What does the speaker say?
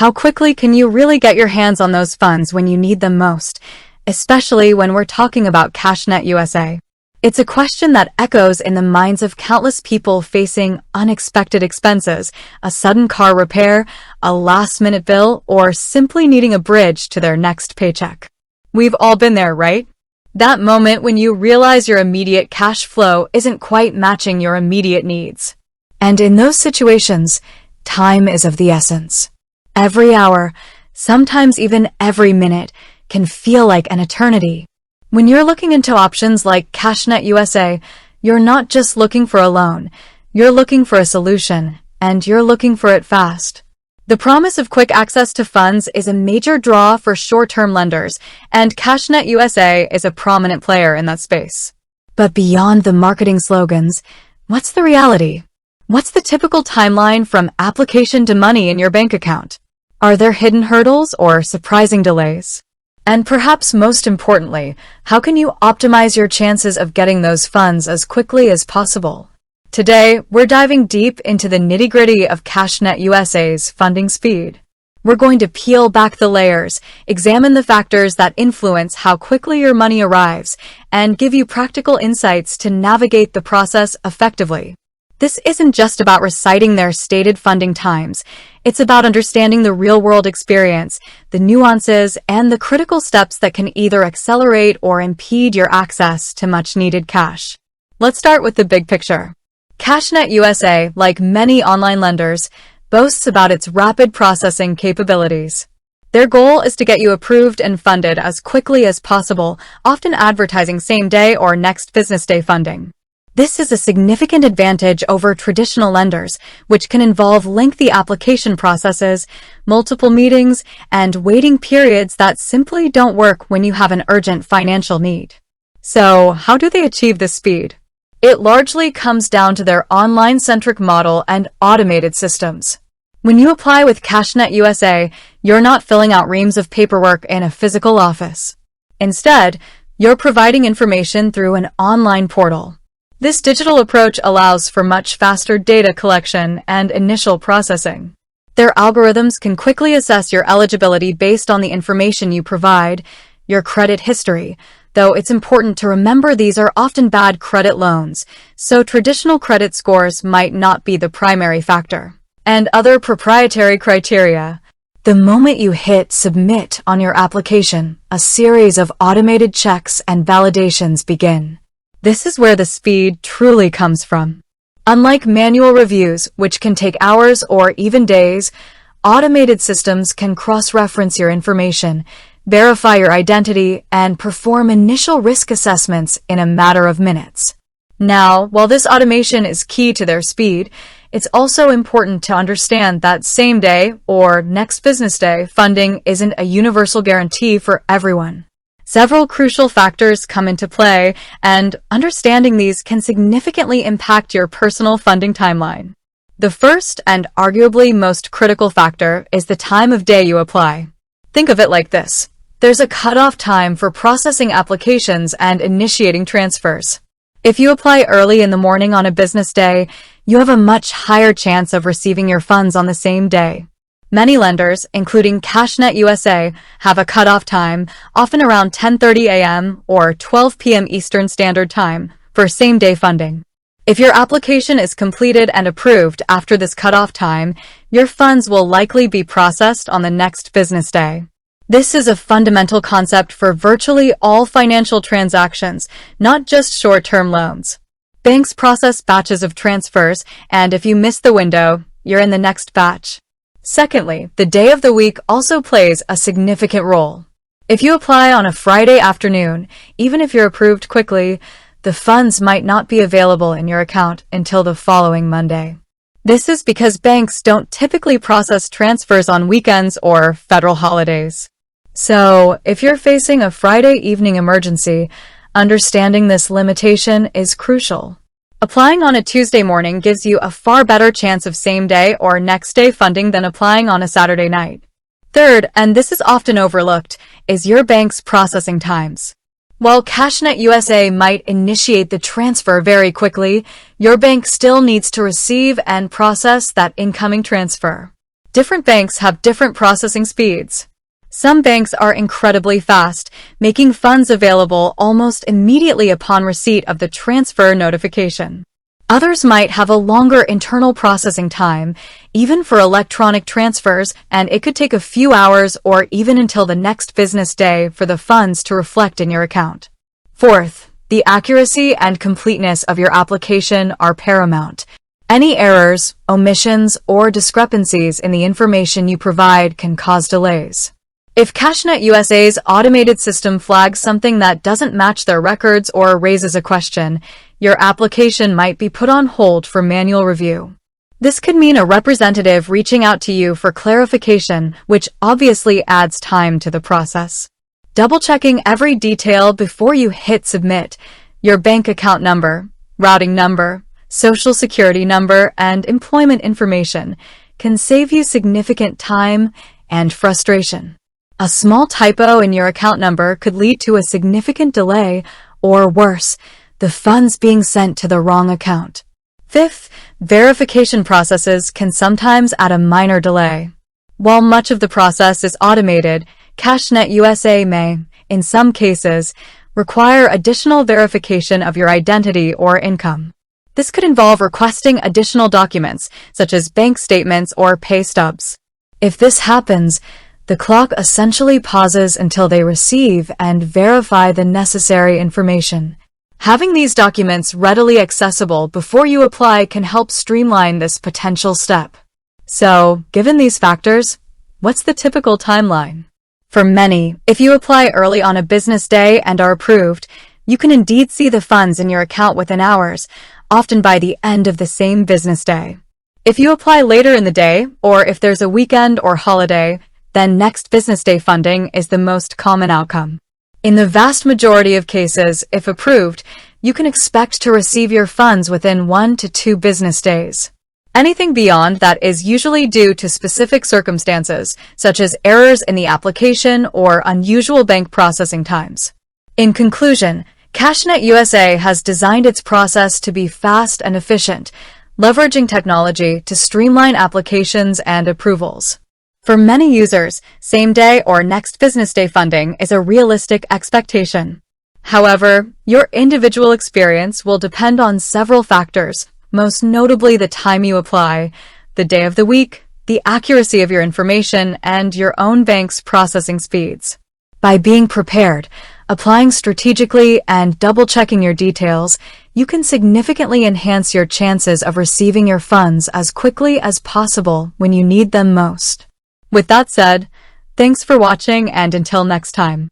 How quickly can you really get your hands on those funds when you need them most, especially when we're talking about CashnetUSA? It's a question that echoes in the minds of countless people facing unexpected expenses, a sudden car repair, a last-minute bill, or simply needing a bridge to their next paycheck. We've all been there, right? That moment when you realize your immediate cash flow isn't quite matching your immediate needs. And in those situations, time is of the essence. Every hour, sometimes even every minute, can feel like an eternity. When you're looking into options like CashnetUSA, you're not just looking for a loan, you're looking for a solution, and you're looking for it fast. The promise of quick access to funds is a major draw for short-term lenders, and CashnetUSA is a prominent player in that space. But beyond the marketing slogans, what's the reality? What's the typical timeline from application to money in your bank account? Are there hidden hurdles or surprising delays? And perhaps most importantly, how can you optimize your chances of getting those funds as quickly as possible? Today, we're diving deep into the nitty-gritty of CashnetUSA's funding speed. We're going to peel back the layers, examine the factors that influence how quickly your money arrives, and give you practical insights to navigate the process effectively. This isn't just about reciting their stated funding times. It's about understanding the real-world experience, the nuances, and the critical steps that can either accelerate or impede your access to much-needed cash. Let's start with the big picture. CashnetUSA, like many online lenders, boasts about its rapid processing capabilities. Their goal is to get you approved and funded as quickly as possible, often advertising same-day or next business day funding. This is a significant advantage over traditional lenders, which can involve lengthy application processes, multiple meetings, and waiting periods that simply don't work when you have an urgent financial need. So, how do they achieve this speed? It largely comes down to their online-centric model and automated systems. When you apply with CashnetUSA, you're not filling out reams of paperwork in a physical office. Instead, you're providing information through an online portal. This digital approach allows for much faster data collection and initial processing. Their algorithms can quickly assess your eligibility based on the information you provide, your credit history, though it's important to remember these are often bad credit loans, so traditional credit scores might not be the primary factor. And other proprietary criteria. The moment you hit submit on your application, a series of automated checks and validations begin. This is where the speed truly comes from. Unlike manual reviews, which can take hours or even days, automated systems can cross-reference your information, verify your identity, and perform initial risk assessments in a matter of minutes. Now, while this automation is key to their speed, it's also important to understand that same-day or next business day funding isn't a universal guarantee for everyone. Several crucial factors come into play, and understanding these can significantly impact your personal funding timeline. The first and arguably most critical factor is the time of day you apply. Think of it like this. There's a cutoff time for processing applications and initiating transfers. If you apply early in the morning on a business day, you have a much higher chance of receiving your funds on the same day. Many lenders, including CashnetUSA, have a cutoff time, often around 10:30 a.m. or 12 p.m. Eastern Standard Time, for same-day funding. If your application is completed and approved after this cutoff time, your funds will likely be processed on the next business day. This is a fundamental concept for virtually all financial transactions, not just short-term loans. Banks process batches of transfers, and if you miss the window, you're in the next batch. Secondly, the day of the week also plays a significant role. If you apply on a Friday afternoon, even if you're approved quickly, the funds might not be available in your account until the following Monday. This is because banks don't typically process transfers on weekends or federal holidays. So, if you're facing a Friday evening emergency, understanding this limitation is crucial. Applying on a Tuesday morning gives you a far better chance of same-day or next-day funding than applying on a Saturday night. Third, and this is often overlooked, is your bank's processing times. While CashnetUSA might initiate the transfer very quickly, your bank still needs to receive and process that incoming transfer. Different banks have different processing speeds. Some banks are incredibly fast, making funds available almost immediately upon receipt of the transfer notification. Others might have a longer internal processing time, even for electronic transfers, and it could take a few hours or even until the next business day for the funds to reflect in your account. Fourth, the accuracy and completeness of your application are paramount. Any errors, omissions, or discrepancies in the information you provide can cause delays. If CashnetUSA's automated system flags something that doesn't match their records or raises a question, your application might be put on hold for manual review. This could mean a representative reaching out to you for clarification, which obviously adds time to the process. Double-checking every detail before you hit submit. Your bank account number, routing number, social security number, and employment information can save you significant time and frustration. A small typo in your account number could lead to a significant delay, or worse, the funds being sent to the wrong account. Fifth, verification processes can sometimes add a minor delay. While much of the process is automated, CashnetUSA may, in some cases, require additional verification of your identity or income. This could involve requesting additional documents, such as bank statements or pay stubs. If this happens, the clock essentially pauses until they receive and verify the necessary information. Having these documents readily accessible before you apply can help streamline this potential step. So, given these factors, what's the typical timeline? For many, if you apply early on a business day and are approved, you can indeed see the funds in your account within hours, often by the end of the same business day. If you apply later in the day, or if there's a weekend or holiday, then next business day funding is the most common outcome. In the vast majority of cases, if approved, you can expect to receive your funds within 1 to 2 business days. Anything beyond that is usually due to specific circumstances, such as errors in the application or unusual bank processing times. In conclusion, CashnetUSA has designed its process to be fast and efficient, leveraging technology to streamline applications and approvals. For many users, same-day or next business day funding is a realistic expectation. However, your individual experience will depend on several factors, most notably the time you apply, the day of the week, the accuracy of your information, and your own bank's processing speeds. By being prepared, applying strategically, and double-checking your details, you can significantly enhance your chances of receiving your funds as quickly as possible when you need them most. With that said, thanks for watching, and until next time.